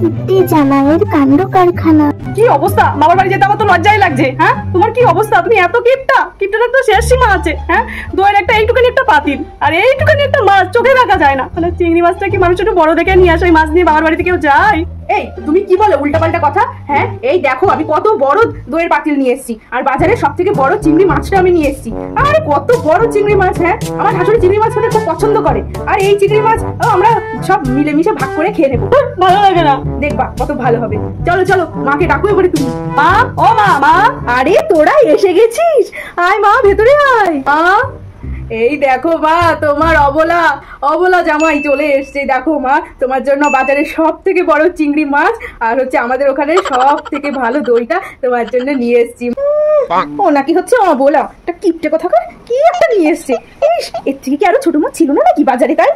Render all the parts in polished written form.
কিপ্টে জামাইয়ের কাণ্ড কারখানা। কি অবস্থা, বাবার বাড়ি যেতে আমার তো লজ্জাই লাগছে। হ্যাঁ, তোমার কি অবস্থা? তুমি এত কিপটার তো শেষ সীমা আছে। হ্যাঁ, দইয়ের একটা এইটুখানি একটা পাতিল আর এইটুখানি একটা মাছ চোখে রাখা যায় না। মানে চিংড়ি মাছটা কি মানুষ একটু বড় দেখে নিয়ে আসে? ওই মাছ নিয়ে বাবার বাড়িতে কেউ যায়? এই তুমি কি বলো উল্টাপাল্টা কথা? হ্যাঁ, এই দেখো আমি কত বড় দইয়ের পাতিল নিয়ে এসেছি, আর বাজারে সব থেকে বড় চিংড়ি মাছটা আমি নিয়ে এসেছি। আর কত বড় চিংড়ি মাছ! হ্যাঁ, আমার শাশুড়ি চিংড়ি মাছ খেতে খুব পছন্দ করে, আর এই চিংড়ি মাছ আমরা সব মিলেমিশে ভাগ করে খেয়ে নেবো। ভালো লাগে না? দেখবা কত ভালো হবে। চলো চলো, মাকে ডাকো এবারে তুমি। মা, ও মা, মা! আরে তোরা এসে গেছিস, আয় মা ভেতরে আয়। এই দেখো মা, তোমার অবলা অবলা জামাই চলে এসছে। দেখো মা, তোমার জন্য বাজারে সব থেকে বড় চিংড়ি মাছ আর হচ্ছে আমাদের ওখানে সব থেকে ভালো দইটা তোমার জন্য নিয়ে এসছি। ও নাকি হচ্ছে অবলা, একটা কিপটে কথা কর, কি একটা নিয়ে এসছে। এর থেকে কি আরো ছোট মাছ ছিল না নাকি বাজারে? তাই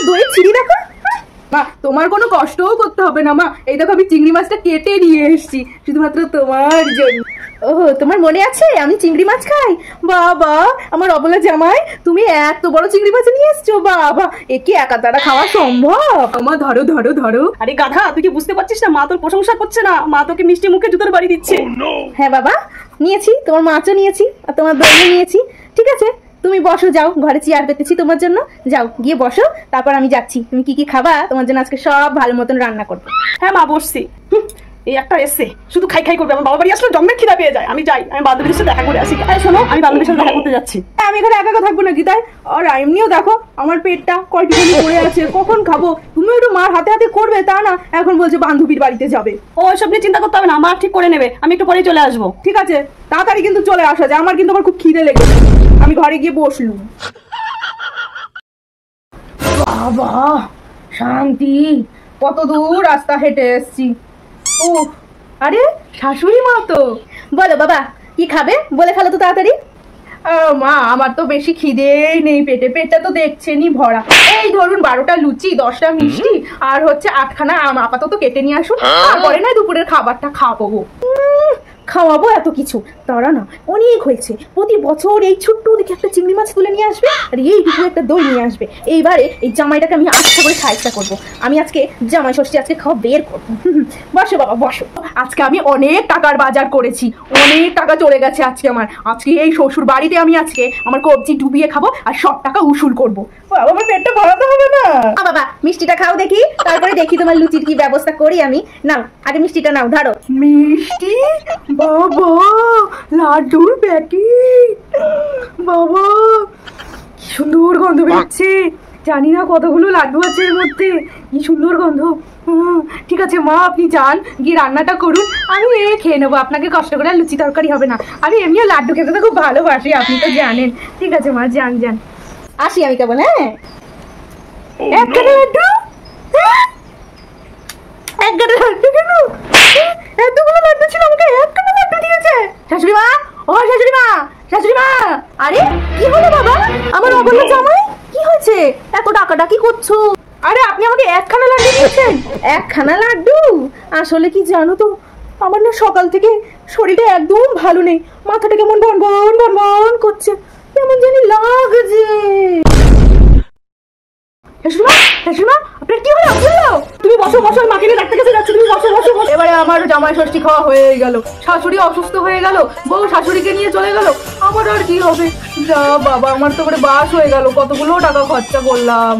দই ছিঁড়ি দেখো। মা, তোমার কোনো কষ্টও করতে হবে না মা, এই দেখো আমি চিংড়ি মাছটা কেটে নিয়ে এসেছি শুধুমাত্র তোমার জন্য। ও, তোমার মনে আছে আমি চিংড়ি মাছ খাই? বাবা, আমার অবলা জামাই, তুমি এত বড় চিংড়ি মাছ নিয়ে এসছো। বাবা, একে একা দ্বারা খাওয়া সম্ভব? আমার ধরো ধরো ধরো। আরে গাধা, তুই কি বুঝতে পারছিস না? মা তোর প্রশংসা করছে না, মা তোকে মিষ্টি মুখে জুতোর বাড়ি দিচ্ছে। হ্যাঁ বাবা, নিয়েছি, তোমার মাছও নিয়েছি আর তোমার দইও নিয়েছি। ঠিক আছে, তুমি বসো, যাও, ঘরে চেয়ার পেতেছি তোমার জন্য, যাও গিয়ে বসো, তারপর আমি যাচ্ছি। তুমি কি কি খাবা তোমার জন্য আজকে সব ভালো মতন রান্না করবো। হ্যাঁ মা, বসছি। এই একটা এসে শুধু খাই খাই করবে। আমার বাবা বাড়ি আসলে জন্মের খিদা পেয়ে যায়। আমি যাই, আমি বান্ধবীর সাথে দেখা করে আসি। শোনো, আমি বান্ধবীর সাথে দেখা করতে যাচ্ছি। আমি এখানে একা একা থাকবো নাকি? তাই আর এমনিও দেখো আমার পেটটা কয়টুখানি পড়ে আছে, কখন খাবো? তুমি একটু মার হাতে হাতে করবে, তা না এখন বলছে বান্ধবীর বাড়িতে যাবে। ও, ওইসব নিয়ে চিন্তা করতে হবে না, মা ঠিক করে নেবে। আমি একটু পরেই চলে আসবো। ঠিক আছে, তাড়াতাড়ি কিন্তু চলে আসা যায়, আমার কিন্তু আবার খুব খিদে লেগেছে। আমি ঘরে গিয়ে বসলুম। বাবা, শান্তি! কত দূর রাস্তা হেঁটে এসছি। ও, আরে শাশুড়ি মা তো। বলো বাবা, কি খাবে বলে ফেলো তো তাড়াতাড়ি। মা, আমার তো বেশি খিদেই নেই, পেটটা তো দেখছেনই ভরা। এই ধরুন 12টা লুচি, 10টা মিষ্টি আর হচ্ছে 8খানা আম আপাতত কেটে নিয়ে আসুন, তারপরে না দুপুরের খাবারটা খাবো। খাওয়াবো এত কিছু? তারা না, অনেক হয়েছে। প্রতি বছর এই ছোট্ট দেখে একটা চিংড়ি মাছ তুলে নিয়ে আসবে আর এইটুকু একটা দই নিয়ে আসবে। এইবারে এই জামাইটাকে আমি আচ্ছা করে খাইটা করবো। আমি আজকে জামাই ষষ্ঠী আজকে খাওয়া বের করবো। বসো বাবা বসো। আজকে আমি অনেক টাকার বাজার করেছি, অনেক টাকা চলে গেছে আজকে আমার। আজকে এই শ্বশুর বাড়িতে আমি আজকে আমার কবজি ডুবিয়ে খাবো আর সব টাকা উসুল করবো। বাবা, আমার পেটটা ভরাতে হবে না? বাবা, মিষ্টিটা খাও দেখি, তারপরে দেখি তোমার লুচির কি ব্যবস্থা করি আমি। নাও, আগে মিষ্টিটা নাও, ধরো। মিষ্টি? বাবা, লাড্ডুর প্যাকেট! বাবা, কি সুন্দর গন্ধ বেরোচ্ছে। জানি না কতগুলো লাড্ডু আছে এর মধ্যে, কি সুন্দর গন্ধ। ঠিক আছে মা, আপনি যান, গিয়ে রান্নাটা করুন, আমি খেয়ে নেবো। আপনাকে কষ্ট করে লুচি তরকারি হবে না। আমি এমনিও লাড্ডু খেতে তো খুব ভালোবাসি, আপনি তো জানেন। ঠিক আছে মা, যান যান, আসি আমি কেবল। হ্যাঁ, একটা লাড্ডু? একটা লাড্ডু কেন? এতগুলো লাড্ডু ছিল, আমাকে একটা লাড্ডু দিয়েছে। শাশুড়ি মা, ও শাশুড়ি মা, শাশুড়ি মা! আরে কি হলো বাবা, আমার অবলা জামাই? কি হয়েছে, এত ডাকাডাকি করছো? আরে আপনি আমাকে 1খানা লাড্ডু দিয়েছেন। 1খানা লাড্ডু? আসলে কি জানো তো, আমার না সকাল থেকে শরীরটা একদম ভালো নেই, মাথাটা কেমন বনবন বনবন করছে, কেমন জানি লাগছে। আপনার কি হলো? তুমি বসো বসো, মাকে নিয়ে ডাক্তার কাছে যাচ্ছি, তুমি বসো বসো বসো। এবারে আমার জামাই ষষ্ঠী খাওয়া হয়ে গেল, শাশুড়ি অসুস্থ হয়ে গেল, বউ শাশুড়িকে নিয়ে চলে গেল, আমার আর কি হবে? যা বাবা, আমার তো করে বাস হয়ে গেল, কতগুলো টাকা খরচা করলাম।